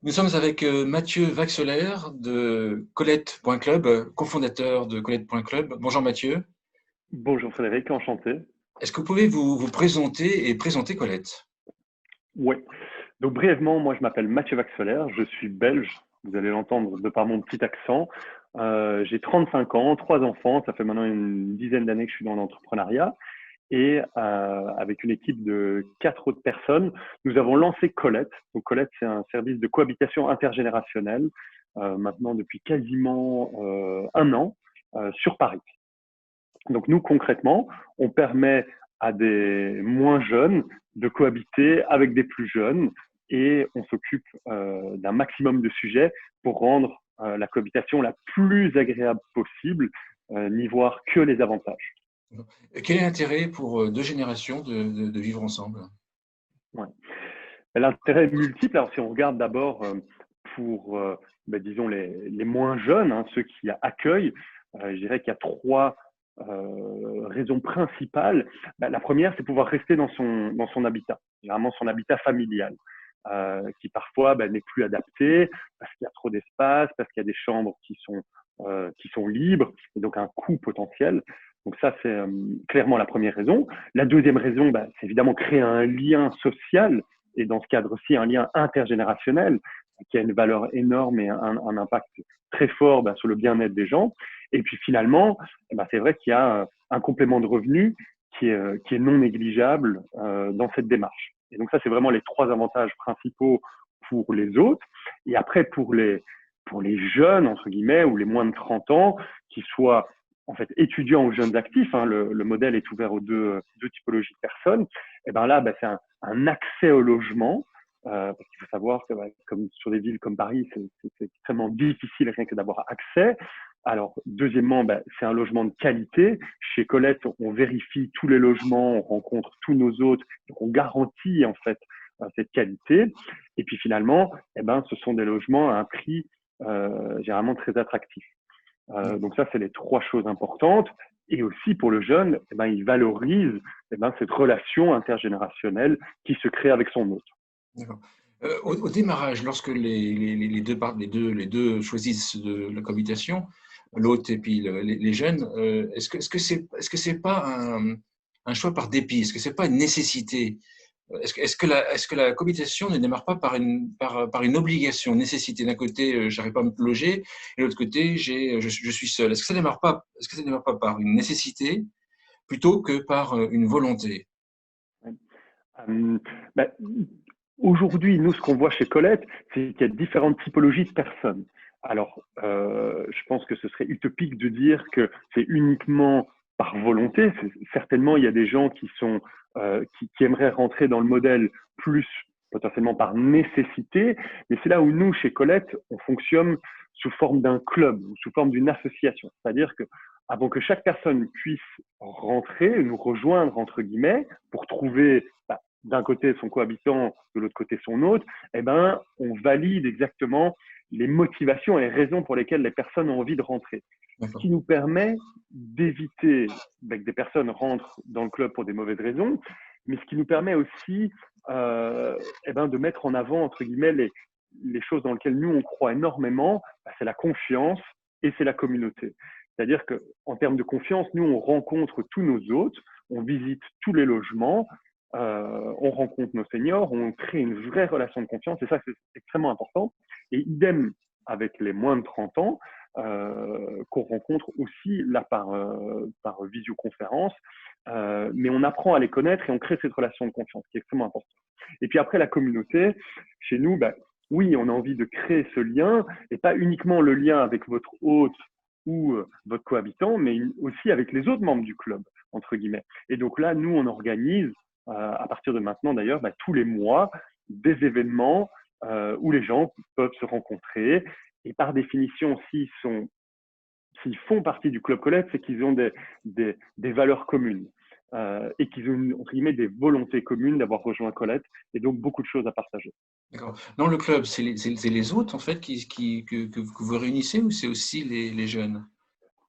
Nous sommes avec Mathieu Vaxelaire de Colette.club, cofondateur de Colette.club. Bonjour Mathieu. Bonjour Frédéric, enchanté. Est-ce que vous pouvez vous présenter et présenter Colette? Oui, donc brièvement, moi je m'appelle Mathieu Vaxelaire, je suis belge, vous allez l'entendre de par mon petit accent. J'ai 35 ans, trois enfants, ça fait maintenant une dizaine d'années que je suis dans l'entrepreneuriat. Et avec une équipe de quatre autres personnes, nous avons lancé Colette. Donc Colette, c'est un service de cohabitation intergénérationnelle, maintenant depuis quasiment un an, sur Paris. Donc nous, concrètement, on permet à des moins jeunes de cohabiter avec des plus jeunes et on s'occupe d'un maximum de sujets pour rendre la cohabitation la plus agréable possible, n'y voir que les avantages. Quel est l'intérêt pour deux générations de vivre ensemble? Ouais. L'intérêt est multiple. Alors si on regarde d'abord pour, disons, les moins jeunes, hein, ceux qui accueillent, je dirais qu'il y a trois raisons principales. La première, c'est pouvoir rester dans son habitat, généralement son habitat familial, qui parfois n'est plus adapté parce qu'il y a trop d'espace, parce qu'il y a des chambres qui sont libres, et donc un coût potentiel. Donc ça, c'est clairement la première raison. La deuxième raison, c'est évidemment créer un lien social, et dans ce cadre-ci, un lien intergénérationnel qui a une valeur énorme et un impact très fort sur le bien-être des gens. Et puis finalement, c'est vrai qu'il y a un complément de revenu qui est non négligeable dans cette démarche. Et donc ça, c'est vraiment les trois avantages principaux pour les autres. Et après, pour les jeunes, entre guillemets, ou les moins de 30 ans, qui soient en fait étudiants ou jeunes actifs, hein, le modèle est ouvert aux deux typologies de personnes, et là, c'est un accès au logement, parce qu'il faut savoir que comme sur des villes comme Paris, c'est extrêmement difficile rien que d'avoir accès. Alors, deuxièmement, c'est un logement de qualité. Chez Colette, on vérifie tous les logements, on rencontre tous nos hôtes, donc on garantit en fait cette qualité. Et puis finalement, ce sont des logements à un prix généralement très attractif. Donc ça, c'est les trois choses importantes. Et aussi pour le jeune, il valorise cette relation intergénérationnelle qui se crée avec son hôte. D'accord. Au démarrage, lorsque les deux choisissent la cohabitation, l'hôte et puis les jeunes, est-ce que c'est pas un choix par dépit? Est-ce que c'est pas une nécessité? Est-ce que la cohabitation ne démarre pas par une obligation, une nécessité? D'un côté, j'arrive pas à me loger, et de l'autre côté, je suis seul. Est-ce que ça démarre pas par une nécessité plutôt que par une volonté? Euh, bah, Aujourd'hui, nous, ce qu'on voit chez Colette, c'est qu'il y a différentes typologies de personnes. Alors, je pense que ce serait utopique de dire que c'est uniquement par volonté. Certainement, il y a des gens qui aimeraient rentrer dans le modèle plus potentiellement par nécessité, mais c'est là où nous, chez Colette, on fonctionne sous forme d'un club ou sous forme d'une association. C'est-à-dire que avant que chaque personne puisse rentrer, nous rejoindre entre guillemets, pour trouver d'un côté son cohabitant, de l'autre côté son hôte, on valide exactement les motivations et les raisons pour lesquelles les personnes ont envie de rentrer. Ce qui nous permet d'éviter que des personnes rentrent dans le club pour des mauvaises raisons, mais ce qui nous permet aussi de mettre en avant, entre guillemets, les choses dans lesquelles nous, on croit énormément, c'est la confiance et c'est la communauté. C'est-à-dire qu'en termes de confiance, nous, on rencontre tous nos hôtes, on visite tous les logements, on rencontre nos seniors, on crée une vraie relation de confiance, et ça, c'est extrêmement important. Et idem avec les moins de 30 ans, qu'on rencontre aussi là par visioconférence, mais on apprend à les connaître et on crée cette relation de confiance qui est extrêmement importante. Et puis après, la communauté, chez nous, oui, on a envie de créer ce lien, et pas uniquement le lien avec votre hôte ou votre cohabitant, mais aussi avec les autres membres du club, entre guillemets. Et donc là, nous, on organise à partir de maintenant d'ailleurs, tous les mois, des événements où les gens peuvent se rencontrer. Et par définition, s'ils font partie du Club Colette, c'est qu'ils ont des valeurs communes et qu'ils ont, entre guillemets, des volontés communes d'avoir rejoint Colette et donc beaucoup de choses à partager. D'accord. Dans le club, c'est les autres en fait que vous réunissez, ou c'est aussi les jeunes?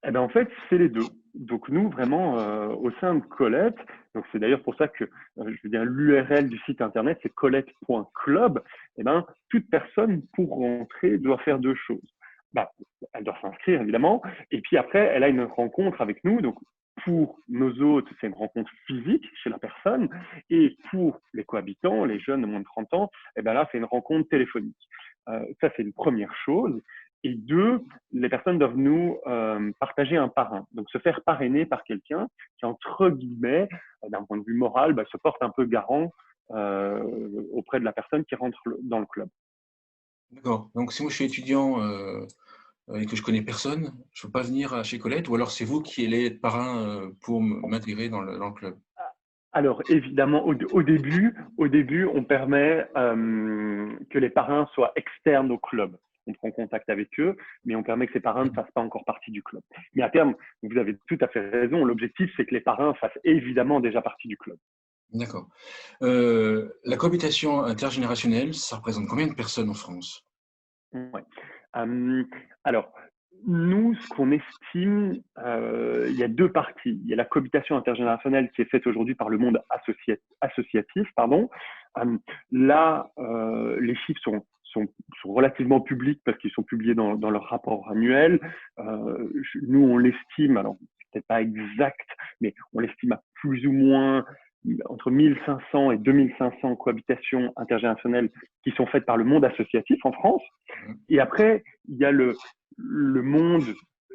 En fait, c'est les deux. donc nous, vraiment, au sein de Colette, donc c'est d'ailleurs pour ça que je veux dire l'URL du site internet, c'est colette.club. Eh ben, toute personne pour rentrer doit faire deux choses. Bah, elle doit s'inscrire évidemment, et puis après, elle a une rencontre avec nous. Donc pour nos hôtes, c'est une rencontre physique chez la personne, et pour les cohabitants, les jeunes de moins de 30 ans, eh ben là, c'est une rencontre téléphonique. Ça, c'est une première chose. Et deux, les personnes doivent nous partager un parrain, donc se faire parrainer par quelqu'un qui, entre guillemets, d'un point de vue moral, se porte un peu garant auprès de la personne qui rentre dans le club. D'accord. Donc, si moi je suis étudiant et que je connais personne, je peux pas venir chez Colette, ou alors c'est vous qui allez être parrain pour m'intégrer dans le club? Alors, évidemment, au début, on permet que les parrains soient externes au club. On prend contact avec eux, mais on permet que ces parrains ne fassent pas encore partie du club. Mais à terme, vous avez tout à fait raison, l'objectif, c'est que les parrains fassent évidemment déjà partie du club. D'accord. La cohabitation intergénérationnelle, ça représente combien de personnes en France? Ouais. Alors, nous, ce qu'on estime, il y a deux parties. Il y a la cohabitation intergénérationnelle qui est faite aujourd'hui par le monde associatif. Pardon. Là, les chiffres sont relativement publics parce qu'ils sont publiés dans leur rapport annuel. Nous, on l'estime, alors peut-être pas exact, mais on l'estime à plus ou moins entre 1500 et 2500 cohabitations intergénérationnelles qui sont faites par le monde associatif en France. Et après, il y a le monde,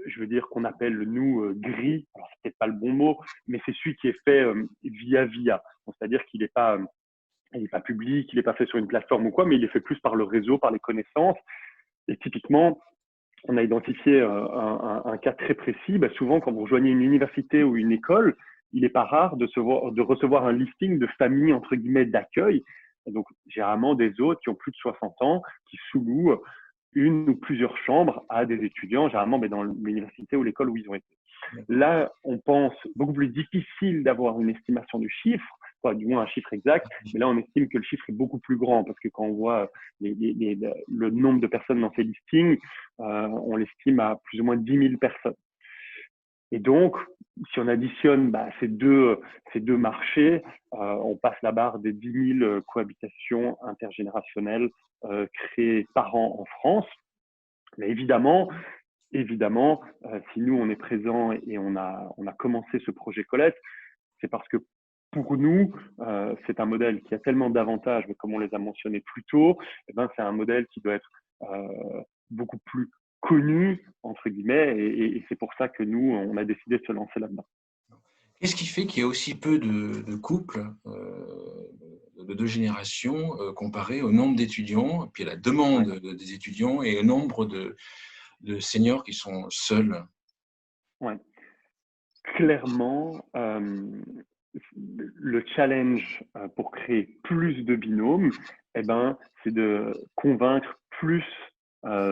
je veux dire, qu'on appelle, nous, gris. Alors, c'est peut-être pas le bon mot, mais c'est celui qui est fait via. C'est-à-dire qu'il n'est pas, il est pas public, il n'est pas fait sur une plateforme ou quoi, mais il est fait plus par le réseau, par les connaissances. Et typiquement, on a identifié un cas très précis. Souvent, quand vous rejoignez une université ou une école, il n'est pas rare de recevoir un listing de familles, entre guillemets, d'accueil. Donc, généralement, des hôtes qui ont plus de 60 ans, qui sous-louent une ou plusieurs chambres à des étudiants, généralement dans l'université ou l'école où ils ont été. Là, on pense beaucoup plus difficile d'avoir une estimation du chiffre, quoi, du moins un chiffre exact, mais là, on estime que le chiffre est beaucoup plus grand parce que quand on voit le nombre de personnes dans ces listings, on l'estime à plus ou moins 10 000 personnes. Et donc, si on additionne ces deux marchés, on passe la barre des 10 000 cohabitations intergénérationnelles créées par an en France. Mais évidemment, si nous, on est présents et on a commencé ce projet Colette, c'est parce que pour nous, c'est un modèle qui a tellement d'avantages, mais comme on les a mentionnés plus tôt, c'est un modèle qui doit être beaucoup plus connu, entre guillemets, et c'est pour ça que nous, on a décidé de se lancer là-dedans. Qu'est-ce qui fait qu'il y a aussi peu de couples de deux générations comparé au nombre d'étudiants, puis à la demande Ouais. des étudiants et au nombre de seniors qui sont seuls? Ouais. Clairement, le challenge pour créer plus de binômes, c'est de convaincre plus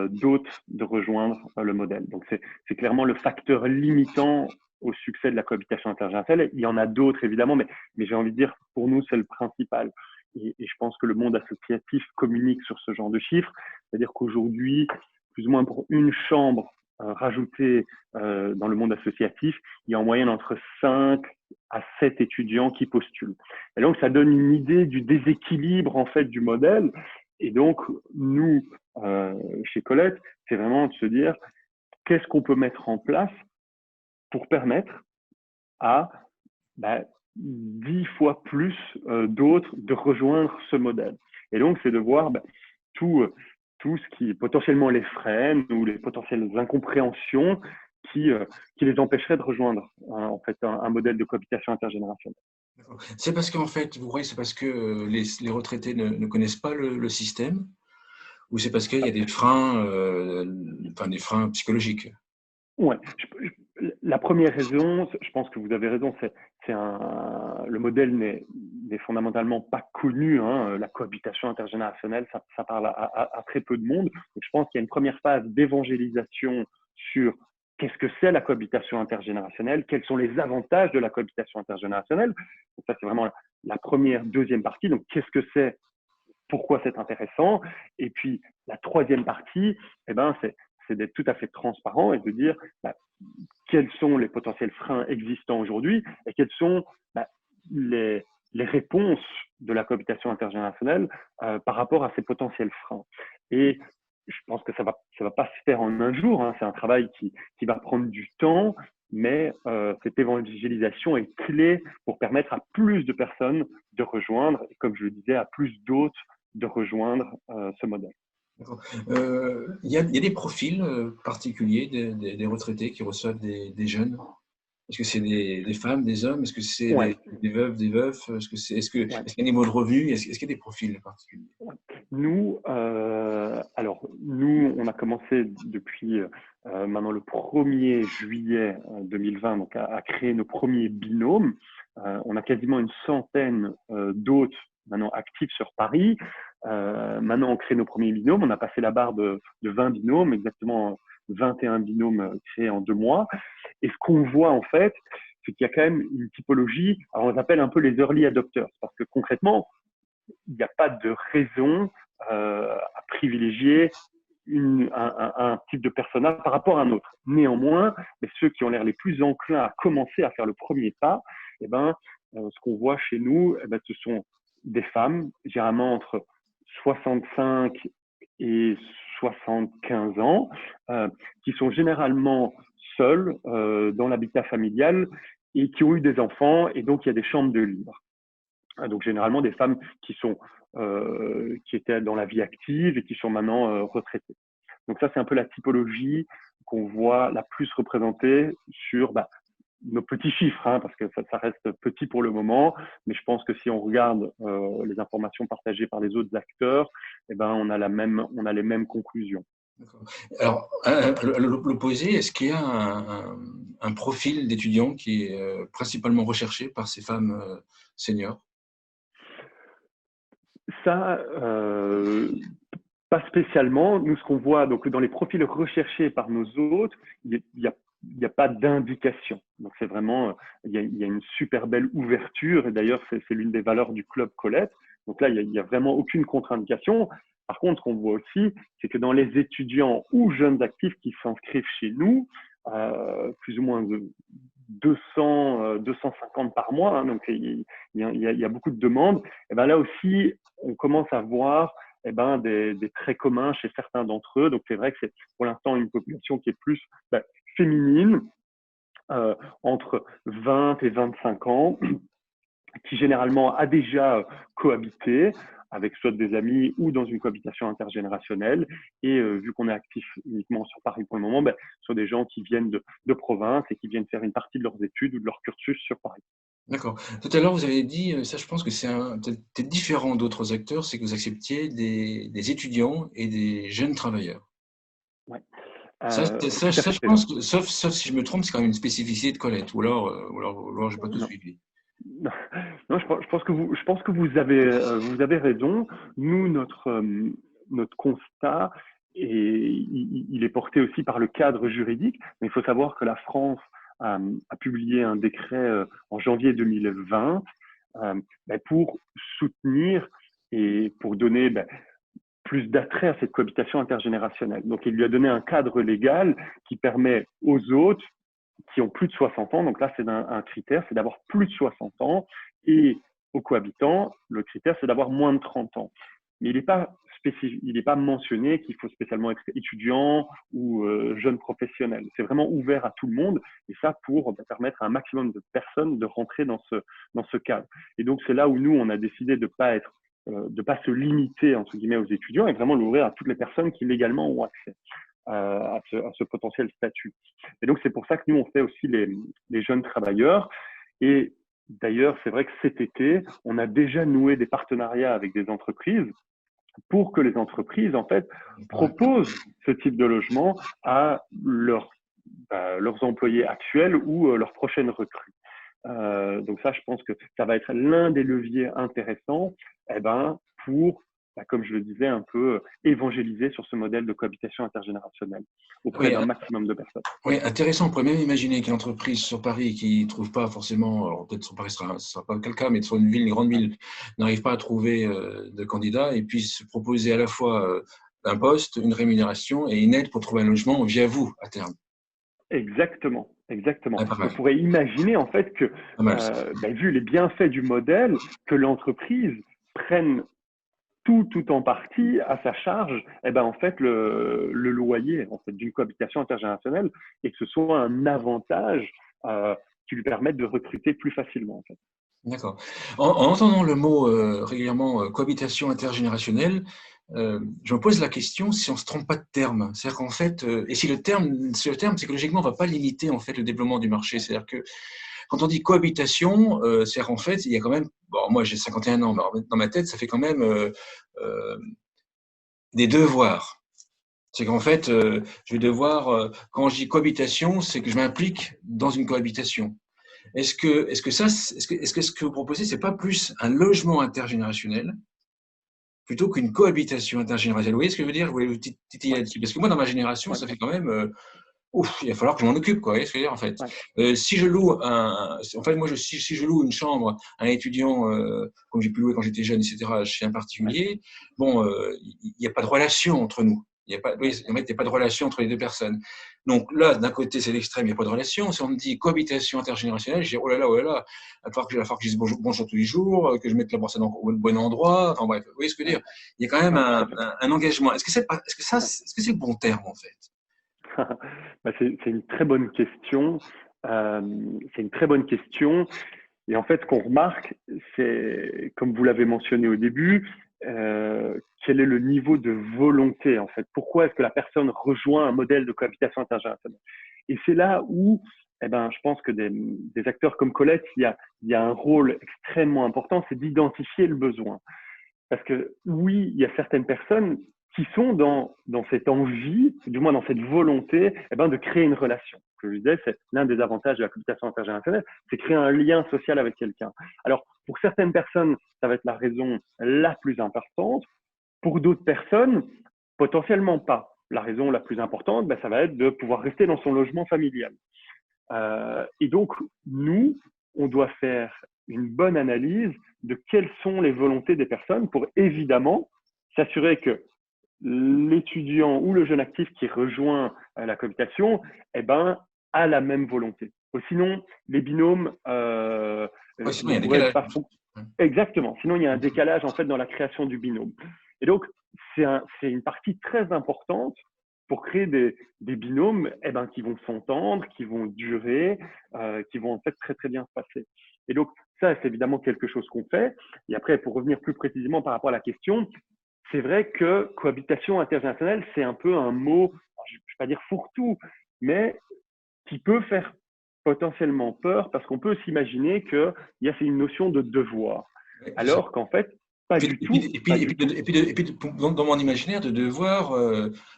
d'autres de rejoindre le modèle. Donc, c'est clairement le facteur limitant au succès de la cohabitation intergénérationnelle. Il y en a d'autres, évidemment, mais j'ai envie de dire, pour nous, c'est le principal. Et je pense que le monde associatif communique sur ce genre de chiffres. C'est-à-dire qu'aujourd'hui, plus ou moins pour une chambre rajoutée dans le monde associatif, il y a en moyenne entre 5 à 7 étudiants qui postulent. Et donc, ça donne une idée du déséquilibre en fait du modèle. Et donc, nous, chez Colette, c'est vraiment de se dire qu'est-ce qu'on peut mettre en place pour permettre à 10 fois plus d'autres de rejoindre ce modèle. Et donc, c'est de voir tout, tout ce qui potentiellement les freine ou les potentielles incompréhensions qui les empêcheraient de rejoindre en fait un modèle de cohabitation intergénérationnelle. C'est parce qu'en fait, vous croyez que c'est parce que les retraités ne connaissent pas le système, ou c'est parce qu'il y a des freins, des freins psychologiques? Ouais. La première raison, je pense que vous avez raison, le modèle n'est fondamentalement pas connu. La cohabitation intergénérationnelle, ça parle à très peu de monde. Donc, je pense qu'il y a une première phase d'évangélisation sur qu'est-ce que c'est la cohabitation intergénérationnelle, quels sont les avantages de la cohabitation intergénérationnelle. Donc, ça, c'est vraiment la première, deuxième partie. Donc, qu'est-ce que c'est, pourquoi c'est intéressant. Et puis, la troisième partie, c'est d'être tout à fait transparent et de dire quels sont les potentiels freins existants aujourd'hui et quelles sont bah, les, les réponses de la cohabitation intergénérationnelle par rapport à ces potentiels freins. Et je pense que ça va pas se faire en un jour, hein. C'est un travail qui va prendre du temps, mais cette évangélisation est clé pour permettre à plus de personnes de rejoindre, et comme je le disais, à plus d'autres de rejoindre ce modèle. Il y a des profils particuliers des retraités qui reçoivent des jeunes. Est-ce que c'est des femmes, des hommes? Est-ce que c'est Ouais. des veuves, des veufs? Est-ce qu'il y a des niveaux de revenus? Est-ce qu'il y a des profils particuliers? Nous, nous, on a commencé depuis maintenant le 1er juillet 2020 donc à créer nos premiers binômes. On a quasiment une centaine d'hôtes maintenant actifs sur Paris. Maintenant, on crée nos premiers binômes. On a passé la barre de 20 binômes, exactement 21 binômes créés en 2 mois. Et ce qu'on voit en fait, c'est qu'il y a quand même une typologie. Alors, on les appelle un peu les early adopters, parce que concrètement, il n'y a pas de raison à privilégier un type de persona par rapport à un autre. Néanmoins, ceux qui ont l'air les plus enclins à commencer à faire le premier pas, eh ben, ce qu'on voit chez nous, eh ben, ce sont des femmes, généralement entre 65 et 75 ans, qui sont généralement seules dans l'habitat familial et qui ont eu des enfants, et donc il y a des chambres de libre. Donc généralement des femmes qui étaient dans la vie active et qui sont maintenant retraitées. Donc ça c'est un peu la typologie qu'on voit la plus représentée sur nos petits chiffres, hein, parce que ça reste petit pour le moment, mais je pense que si on regarde les informations partagées par les autres acteurs, eh ben on a les mêmes conclusions. Alors, à l'opposé, est-ce qu'il y a un profil d'étudiant qui est principalement recherché par ces femmes seniors? Ça, pas spécialement. Nous, ce qu'on voit donc dans les profils recherchés par nos hôtes, il n'y a pas d'indication. Donc c'est vraiment, il y a une super belle ouverture, et d'ailleurs c'est l'une des valeurs du club Colette. Donc là, il y a vraiment aucune contre-indication. Par contre, ce qu'on voit aussi, c'est que dans les étudiants ou jeunes actifs qui s'inscrivent chez nous, plus ou moins 250 par mois, hein, donc il y a beaucoup de demandes. Et ben là aussi, on commence à voir des traits communs chez certains d'entre eux. Donc c'est vrai que c'est pour l'instant une population qui est plus féminine, entre 20 et 25 ans, qui généralement a déjà cohabité avec soit des amis ou dans une cohabitation intergénérationnelle. Et vu qu'on est actif uniquement sur Paris pour le moment, ce sont des gens qui viennent de province et qui viennent faire une partie de leurs études ou de leur cursus sur Paris. D'accord. Tout à l'heure, vous avez dit, ça je pense que c'est peut-être différent d'autres acteurs, c'est que vous acceptiez des étudiants et des jeunes travailleurs. Ouais. Ça, je pense que, sauf si je me trompe, c'est quand même une spécificité de Colette, ou alors j'ai pas tout suivi. Non, je pense que vous avez raison. Nous, notre constat, il est porté aussi par le cadre juridique, mais il faut savoir que la France a publié un décret en janvier 2020 pour soutenir et pour donner plus d'attrait à cette cohabitation intergénérationnelle. Donc, il lui a donné un cadre légal qui permet aux autres qui ont plus de 60 ans, donc là c'est un critère, c'est d'avoir plus de 60 ans, et aux cohabitants, le critère c'est d'avoir moins de 30 ans. Mais il n'est pas mentionné qu'il faut spécialement être étudiant ou jeune professionnel. C'est vraiment ouvert à tout le monde, et ça pour permettre à un maximum de personnes de rentrer dans ce cadre. Et donc c'est là où nous on a décidé de pas se limiter entre guillemets aux étudiants et vraiment l'ouvrir à toutes les personnes qui légalement ont accès à ce potentiel statut. Et donc, c'est pour ça que nous, on fait aussi les jeunes travailleurs. Et d'ailleurs, c'est vrai que cet été, on a déjà noué des partenariats avec des entreprises pour que les entreprises, en fait, proposent ce type de logement à leurs employés actuels ou leurs prochaines recrues. Donc ça, je pense que ça va être l'un des leviers intéressants pour, comme je le disais, un peu évangéliser sur ce modèle de cohabitation intergénérationnelle auprès d'un maximum de personnes. Oui, intéressant. On pourrait même imaginer qu'une entreprise sur Paris qui ne trouve pas forcément, alors peut-être sur Paris ce ne sera pas le cas, mais sur une grande ville, n'arrive pas à trouver de candidats et puisse se proposer à la fois un poste, une rémunération et une aide pour trouver un logement via vous à terme. Exactement, exactement. Ah, pas On mal, pourrait imaginer en fait que, pas mal ça. vu les bienfaits du modèle, que l'entreprise prenne tout en partie à sa charge, en fait, le loyer en fait, d'une cohabitation intergénérationnelle et que ce soit un avantage qui lui permette de recruter plus facilement. En fait. D'accord. En entendant le mot régulièrement cohabitation intergénérationnelle, je me pose la question si on se trompe pas de terme. C'est-à-dire qu'en fait, et si le terme psychologiquement va pas limiter en fait le développement du marché. C'est-à-dire que quand on dit cohabitation, c'est-à-dire qu'en fait, il y a quand même, bon, moi j'ai 51 ans, mais dans ma tête, ça fait quand même euh, des devoirs. C'est qu'en fait, je vais devoir, quand je dis cohabitation, c'est que je m'implique dans une cohabitation. Est-ce que ce que vous proposez, c'est pas plus un logement intergénérationnel plutôt qu'une cohabitation intergénérationnelle? Vous voyez ce que je veux dire? Je voulais vous titiller Ouais, là-dessus. Parce que moi, dans ma génération, ouais, ça fait quand même, ouf, il va falloir que je m'en occupe, quoi. Vous voyez ce que je veux dire, en fait? ouais, Si je loue en fait, moi, si je loue une chambre à un étudiant, comme j'ai pu louer quand j'étais jeune, etc., chez un ouais, particulier, bon, il n'y a pas de relation entre nous. Il n'y a pas, oui, ouais, en fait, il n'y a pas de relation entre les deux personnes. Donc là, d'un côté, c'est l'extrême, il n'y a pas de relation. Si on me dit cohabitation intergénérationnelle, je dis, oh là là, il va falloir que je dise bonjour, bonjour tous les jours, que je mette la brosse au bon endroit. Enfin bref, vous voyez ce que je veux ouais, dire? Il y a quand même ouais, tout à fait. un engagement. Ouais. Est-ce que c'est le bon terme, en fait? C'est une très bonne question. Euh, c'est une très bonne question. Et en fait, ce qu'on remarque, c'est, comme vous l'avez mentionné au début, quel est le niveau de volonté en fait. Pourquoi est-ce que la personne rejoint un modèle de cohabitation intergénérationnelle? Et c'est là où, je pense que des acteurs comme Colette, il y a un rôle extrêmement important, c'est d'identifier le besoin. Parce que oui, il y a certaines personnes qui sont dans cette envie, du moins dans cette volonté, de créer une relation. Que je disais, c'est l'un des avantages de la communication intergénérationnelle, c'est créer un lien social avec quelqu'un. Alors, pour certaines personnes, ça va être la raison la plus importante. Pour d'autres personnes, potentiellement pas. La raison la plus importante, ça va être de pouvoir rester dans son logement familial. Et donc, nous, on doit faire une bonne analyse de quelles sont les volontés des personnes pour évidemment s'assurer que l'étudiant ou le jeune actif qui rejoint la cohabitation a la même volonté. Sinon, les binômes Ouais, sinon, il ne y a un pourraient décalage. pas exactement. Sinon, il y a un décalage en fait dans la création du binôme. Et donc, c'est une partie très importante pour créer des binômes qui vont s'entendre, qui vont durer, qui vont en fait très très bien se passer. Et donc, ça, c'est évidemment quelque chose qu'on fait. Et après, pour revenir plus précisément par rapport à la question, c'est vrai que cohabitation intergénérationnelle, c'est un peu un mot, je ne vais pas dire fourre-tout, mais qui peut faire potentiellement peur parce qu'on peut s'imaginer qu'il y a une notion de devoir. Ouais, c'est ça. Alors qu'en fait, pas du tout, pas du tout. Dans mon imaginaire, de devoir,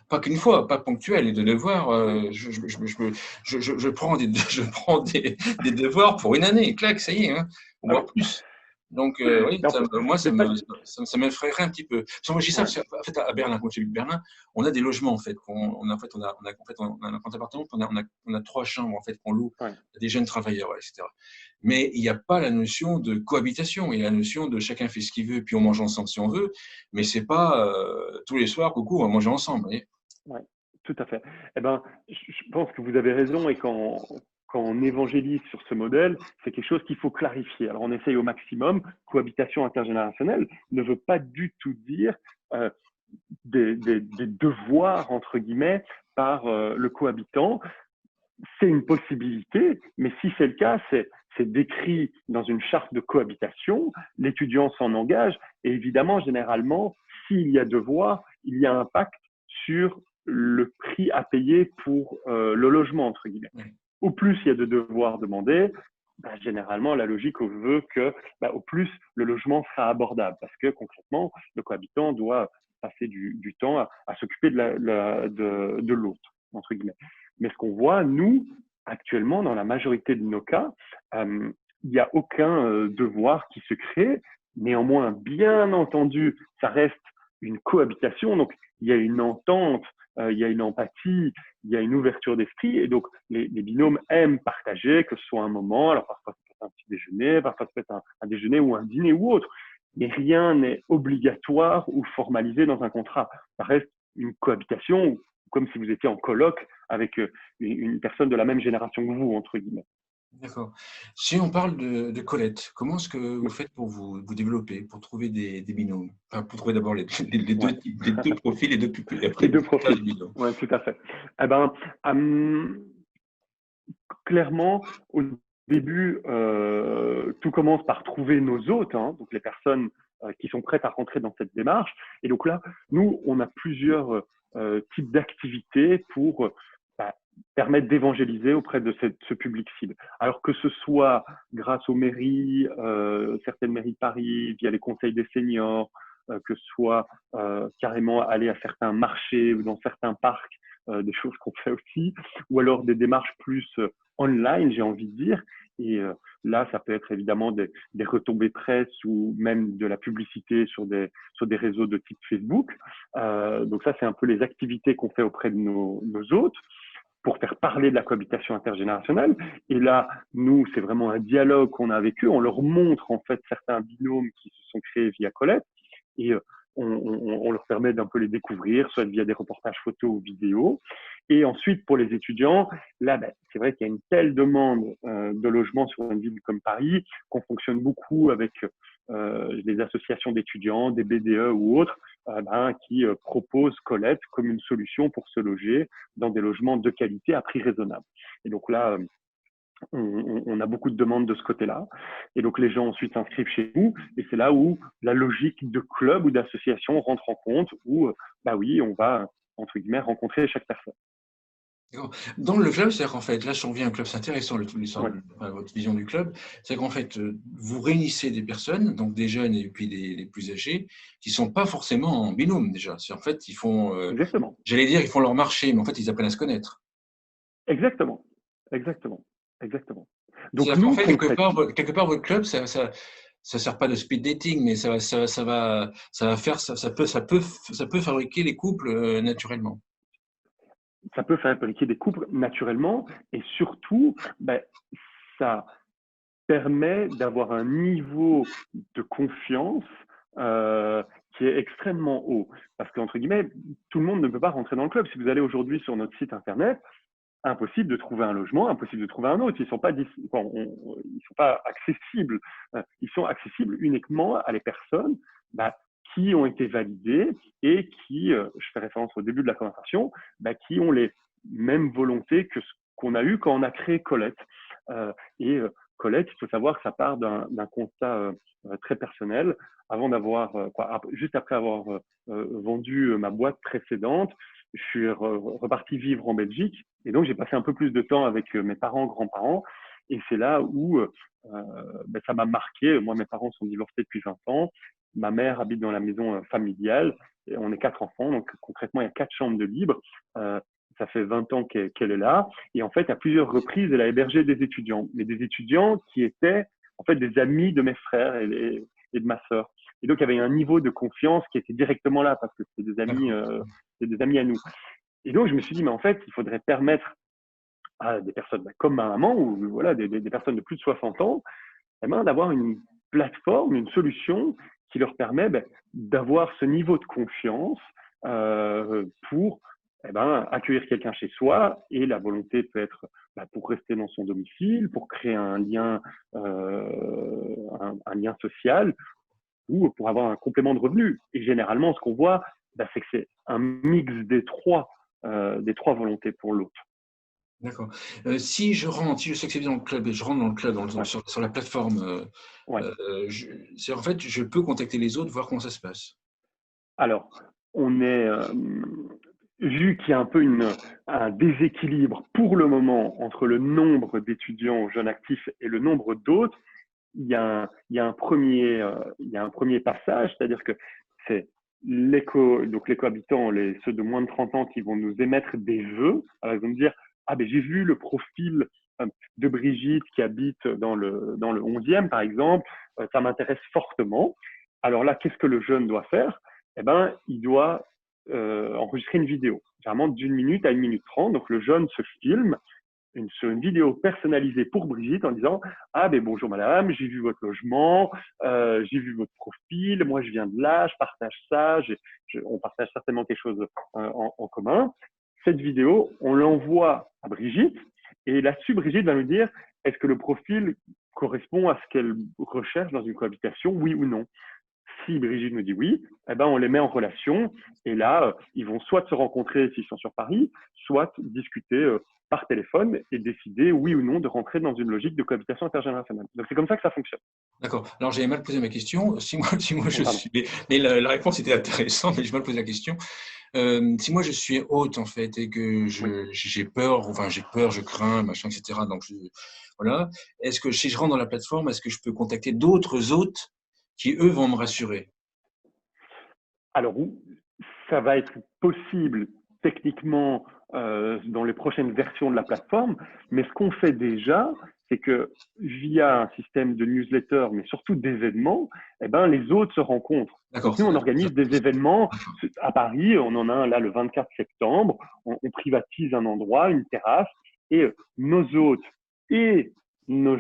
pas qu'une fois, pas ponctuel, et de devoir, je prends je prends des devoirs pour une année, clac, ça y est, hein, ou Ah oui. voire plus. Donc, oui, Mais, en fait, moi, mais pas, ça m'effraierait un petit peu. Parce que moi, je dis ça, ouais, parce qu'en fait, à Berlin, quand j'ai vu Berlin, on a des logements, en fait, en fait, on a un appartement, on a 3 chambres, en fait, qu'on loue ouais. à des jeunes travailleurs, etc. Mais il n'y a pas la notion de cohabitation, il y a la notion de chacun fait ce qu'il veut, puis on mange ensemble si on veut, mais c'est pas tous les soirs, coucou, on va manger ensemble. Vous voyez. Ouais, tout à fait. Je pense que vous avez raison et quand on évangélise sur ce modèle, c'est quelque chose qu'il faut clarifier. Alors, on essaye au maximum. Cohabitation intergénérationnelle ne veut pas du tout dire euh, des devoirs, entre guillemets, par le cohabitant. C'est une possibilité, mais si c'est le cas, c'est décrit dans une charte de cohabitation, l'étudiant s'en engage, et évidemment, généralement, s'il y a devoir, il y a un pacte sur le prix à payer pour le logement, entre guillemets. Ouais. Au plus il y a de devoirs demandés, généralement, la logique veut que au plus le logement sera abordable, parce que concrètement, le cohabitant doit passer du temps à s'occuper de l'autre, entre guillemets. Mais ce qu'on voit, nous, actuellement, dans la majorité de nos cas, il n'y a aucun devoir qui se crée. Néanmoins, bien entendu, ça reste une cohabitation. Donc, il y a une entente, il y a une empathie, il y a une ouverture d'esprit. Et donc, les binômes aiment partager, que ce soit un moment. Alors, parfois, ça peut être un petit déjeuner, parfois, ça peut être un déjeuner ou un dîner ou autre. Mais rien n'est obligatoire ou formalisé dans un contrat. Ça reste une cohabitation comme si vous étiez en colloque avec une personne de la même génération que vous, entre guillemets. D'accord. Si on parle de Colette, comment est-ce que vous faites pour vous développer, pour trouver des binômes? Enfin, pour trouver d'abord les Ouais. deux types, les deux profils, les deux pupilles, et Les après deux faire profils. des binômes. Ouais, tout à fait. Eh ben, clairement, au début, tout commence par trouver nos hôtes, hein, donc les personnes qui sont prêtes à rentrer dans cette démarche. Et donc là, nous, on a plusieurs types d'activités pour bah, permettre d'évangéliser auprès de ce public cible. Alors que ce soit grâce aux mairies, certaines mairies de Paris, via les conseils des seniors, que ce soit carrément aller à certains marchés ou dans certains parcs, des choses qu'on fait aussi, ou alors des démarches plus online, j'ai envie de dire. Et là, ça peut être évidemment des retombées presse ou même de la publicité sur des réseaux de type Facebook. Donc ça, c'est un peu les activités qu'on fait auprès de nos hôtes pour faire parler de la cohabitation intergénérationnelle. Et là, nous, c'est vraiment un dialogue qu'on a avec eux. On leur montre en fait certains binômes qui se sont créés via Colette et on leur permet d'un peu les découvrir, soit via des reportages photos ou vidéos. Et ensuite, pour les étudiants, là, ben, c'est vrai qu'il y a une telle demande de logement sur une ville comme Paris qu'on fonctionne beaucoup avec les associations d'étudiants, des BDE ou autres, qui proposent Colette comme une solution pour se loger dans des logements de qualité à prix raisonnable. Et donc là, on a beaucoup de demandes de ce côté-là. Et donc, les gens ensuite s'inscrivent chez nous. Et c'est là où la logique de club ou d'association rentre en compte, où, bah oui, on va, entre guillemets, rencontrer chaque personne. D'accord. Dans le club, c'est-à-dire qu'en fait, là, si on revient à un club, c'est intéressant l'histoire Ouais. de votre vision du club, c'est qu'en fait, vous réunissez des personnes, donc des jeunes et puis des plus âgés, qui ne sont pas forcément en binôme déjà. C'est en fait, ils font, Exactement. j'allais dire, ils font leur marché, mais en fait, ils apprennent à se connaître. Exactement. Exactement. Exactement. Donc, C'est-à-dire qu'en nous, fait, concrètement, quelque part, votre club, ça sert pas de speed dating, mais ça va faire, ça peut fabriquer les couples naturellement. ça peut faire impliquer des couples naturellement. Et surtout, ben, ça permet d'avoir un niveau de confiance euh, qui est extrêmement haut. Parce qu'entre guillemets, tout le monde ne peut pas rentrer dans le club. Si vous allez aujourd'hui sur notre site internet, impossible de trouver un logement, impossible de trouver un autre. Ils sont pas, ils sont pas accessibles. Ils sont accessibles uniquement à les personnes qui ont été validées et qui, je fais référence au début de la conversation, qui ont les mêmes volontés que ce qu'on a eu quand on a créé Colette. Et Colette, il faut savoir que ça part d'un constat très personnel. Avant d'avoir, juste après avoir vendu ma boîte précédente, je suis reparti vivre en Belgique et donc j'ai passé un peu plus de temps avec mes parents, grands-parents et c'est là où ça m'a marqué. Moi, mes parents sont divorcés depuis 20 ans. Ma mère habite dans la maison familiale et on est 4 enfants, donc concrètement il y a 4 chambres de libre. Ça fait 20 ans qu'elle est là et en fait à plusieurs reprises elle a hébergé des étudiants, mais des étudiants qui étaient en fait des amis de mes frères et de ma sœur. Et donc il y avait un niveau de confiance qui était directement là parce que c'est des amis à nous. Et donc, je me suis dit, mais en fait, il faudrait permettre à des personnes comme ma maman ou voilà, des personnes de plus de 60 ans d'avoir une plateforme, une solution qui leur permet d'avoir ce niveau de confiance pour accueillir quelqu'un chez soi. Et la volonté peut être pour rester dans son domicile, pour créer un lien, un lien social ou pour avoir un complément de revenu. Et généralement, ce qu'on voit, c'est que c'est un mix des trois volontés pour l'autre. D'accord. Si je rentre, si je sais que c'est dans le club et je rentre dans le club, Ouais. sur la plateforme, Ouais. en fait, je peux contacter les autres, voir comment ça se passe. Alors, on est vu qu'il y a un peu un déséquilibre pour le moment entre le nombre d'étudiants jeunes actifs et le nombre d'autres, il y a un premier passage, c'est-à-dire que c'est donc les cohabitants, ceux de moins de 30 ans qui vont nous émettre des vœux. Alors, ils vont me dire, ah ben j'ai vu le profil de Brigitte qui habite dans le 11e, par exemple, ça m'intéresse fortement. Alors là, qu'est-ce que le jeune doit faire? Eh ben, il doit enregistrer une vidéo, généralement d'une minute à 1 minute 30. Donc le jeune se filme sur une vidéo personnalisée pour Brigitte en disant ah ben bonjour madame, j'ai vu votre logement, j'ai vu votre profil, moi je viens de là, je partage ça, on partage certainement quelque chose en commun. cette vidéo, on l'envoie à Brigitte et là-dessus, Brigitte va nous dire est-ce que le profil correspond à ce qu'elle recherche dans une cohabitation, oui ou non. Si Brigitte nous dit oui, eh ben on les met en relation et là, ils vont soit se rencontrer s'ils sont sur Paris, soit discuter par téléphone et décider oui ou non de rentrer dans une logique de cohabitation intergénérationnelle. Donc c'est comme ça que ça fonctionne. D'accord. Alors j'avais mal posé ma question. Si moi je Pardon. suis, mais la réponse était intéressante, mais j'ai mal posé la question. Si moi je suis hôte en fait et que Oui. j'ai peur, je crains, machin, etc. Donc voilà. Est-ce que si je rentre dans la plateforme, est-ce que je peux contacter d'autres hôtes qui eux vont me rassurer? Alors, ça va être possible techniquement dans les prochaines versions de la plateforme, mais ce qu'on fait déjà, c'est que via un système de newsletter, mais surtout d'événements, eh ben, les autres se rencontrent. D'accord. Donc nous, on organise des événements à Paris, on en a un là le 24 septembre, on privatise un endroit, une terrasse, et nos hôtes et nos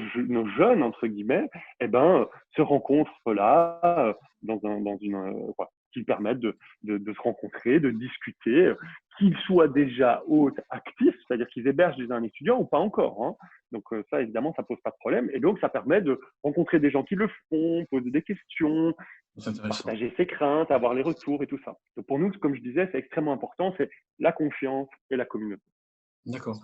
jeunes, entre guillemets, eh ben, se rencontrent là, dans une, qui permettent de se rencontrer, de discuter, qu'ils soient déjà hôtes actifs, c'est-à-dire qu'ils hébergent déjà un étudiant ou pas encore. Hein. Donc ça, évidemment, ça pose pas de problème. Et donc, ça permet de rencontrer des gens qui le font, poser des questions, C'est intéressant. partager ses craintes, avoir les retours et tout ça. Donc pour nous, comme je disais, c'est extrêmement important, c'est la confiance et la communauté. D'accord.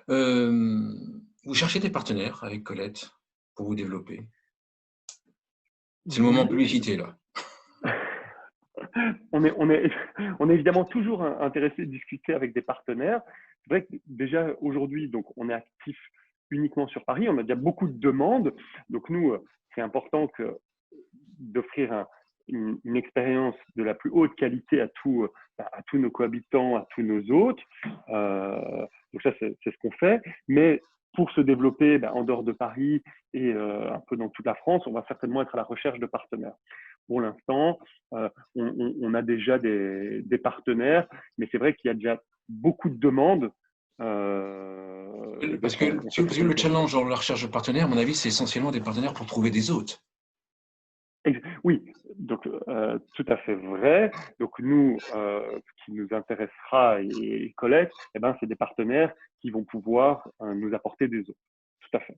Vous cherchez des partenaires avec Colette pour vous développer. C'est le moment Oui, publicité là. on est évidemment toujours intéressé de discuter avec des partenaires. C'est vrai que déjà aujourd'hui, donc on est actif uniquement sur Paris. On a déjà beaucoup de demandes. Donc nous, c'est important d'offrir une expérience de la plus haute qualité à tous nos cohabitants, à tous nos hôtes. Donc ça, c'est ce qu'on fait. Mais pour se développer en dehors de Paris et un peu dans toute la France, on va certainement être à la recherche de partenaires. Pour l'instant, on a déjà des partenaires, mais c'est vrai qu'il y a déjà beaucoup de demandes. Parce Donc que, on se parce que le focalise là-dessus. challenge dans la recherche de partenaires, à mon avis, c'est essentiellement des partenaires pour trouver des hôtes. Oui, donc tout à fait vrai. Donc nous, ce qui nous intéressera et Colette, eh ben, c'est des partenaires qui vont pouvoir nous apporter des autres. Tout à fait.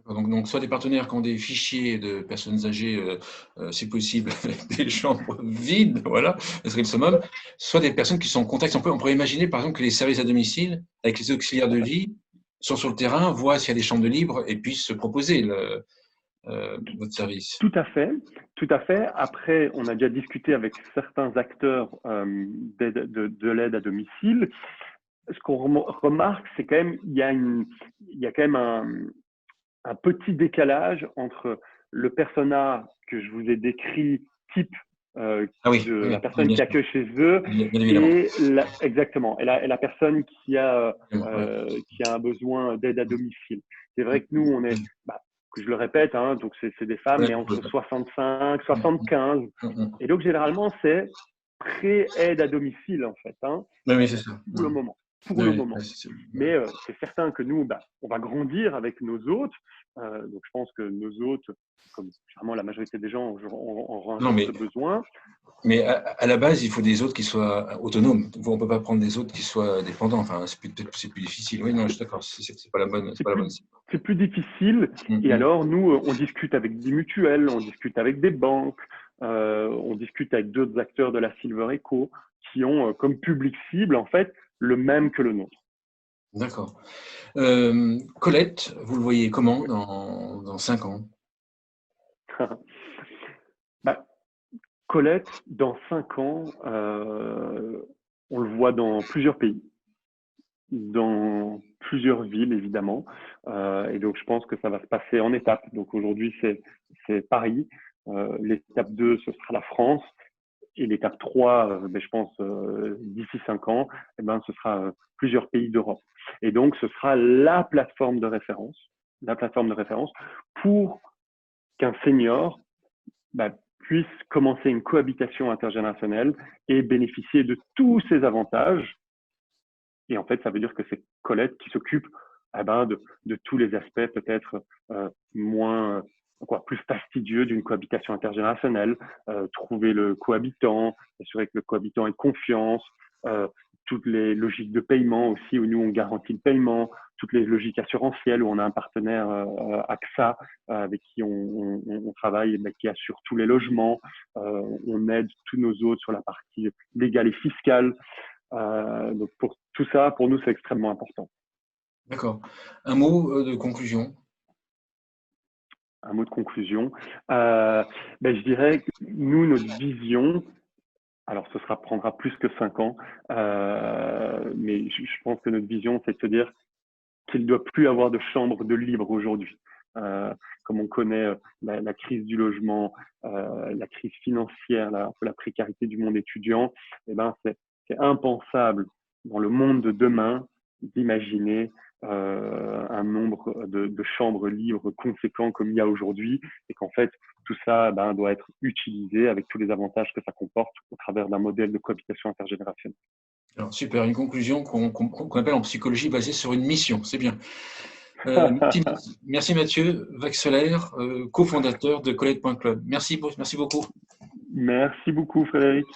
Donc, soit des partenaires qui ont des fichiers de personnes âgées, si possible, des chambres vides, voilà, ce serait le summum, soit des personnes qui sont en contact. On pourrait imaginer, par exemple, que les services à domicile, avec les auxiliaires de vie, sont sur le terrain, voient s'il y a des chambres de libre et puissent se proposer votre service. Tout à fait, tout à fait. Après, on a déjà discuté avec certains acteurs de l'aide à domicile. Ce qu'on remarque, c'est quand même il y a quand même un petit décalage entre le persona que je vous ai décrit, type Ah oui, de la oui, oui, personne bien qui sûr, accueille chez eux, bien évidemment. et exactement, et la personne Ouais. qui a un besoin d'aide à domicile. C'est vrai que nous, on est, que je le répète, hein, donc c'est des femmes, Ouais, mais entre 65, 75, ouais. et donc généralement, c'est pré-aide à domicile, en fait, hein, Oui, oui, c'est ça. pour le moment. Pour le Oui, moment. oui, c'est ça. Mais c'est certain que nous, on va grandir avec nos hôtes. Donc, je pense que nos hôtes, comme généralement la majorité des gens, auront un Non, jour ce besoin. mais à la base, il faut des hôtes qui soient autonomes. On ne peut pas prendre des hôtes qui soient dépendants. Enfin, c'est plus difficile. Oui, non, je suis d'accord. C'est pas la bonne, c'est C'est pas la plus, bonne. c'est plus difficile. Et Mm, alors, nous, on discute avec des mutuelles, on discute avec des banques, on discute avec d'autres acteurs de la Silver Eco qui ont comme public cible, en fait, le même que le nôtre. D'accord. Colette, vous le voyez comment dans 5 ans? Bah, Colette, dans 5 ans, on le voit dans plusieurs pays, dans plusieurs villes, évidemment. Et donc, je pense que ça va se passer en étapes. Donc, aujourd'hui, c'est Paris. L'étape 2, ce sera la France. Et l'étape 3, je pense, d'ici 5 ans, ce sera plusieurs pays d'Europe. Et donc, ce sera la plateforme de référence pour qu'un senior puisse commencer une cohabitation intergénérationnelle et bénéficier de tous ces avantages. Et en fait, ça veut dire que c'est Colette qui s'occupe de tous les aspects peut-être moins plus fastidieux d'une cohabitation intergénérationnelle, trouver le cohabitant, assurer que le cohabitant ait confiance, toutes les logiques de paiement aussi, où nous, on garantit le paiement, toutes les logiques assurantielles, où on a un partenaire AXA avec qui on travaille, qui assure tous les logements. On aide tous nos autres sur la partie légale et fiscale. Donc, pour tout ça, pour nous, c'est extrêmement important. D'accord. Un mot de conclusion? Un mot de conclusion. Je dirais que nous, notre vision, alors ce prendra plus que 5 ans, mais je pense que notre vision, c'est de se dire qu'il ne doit plus avoir de chambre de libre aujourd'hui. Comme on connaît la crise du logement, la crise financière, la précarité du monde étudiant, eh ben, c'est impensable dans le monde de demain d'imaginer un nombre de chambres libres conséquent comme il y a aujourd'hui, et qu'en fait, tout ça doit être utilisé avec tous les avantages que ça comporte au travers d'un modèle de cohabitation intergénérationnelle. Alors, super, une conclusion qu'on appelle en psychologie basée sur une mission, c'est bien. Merci Mathieu Vaxelaire, cofondateur de Colette.club. Merci beaucoup. Merci beaucoup Frédéric.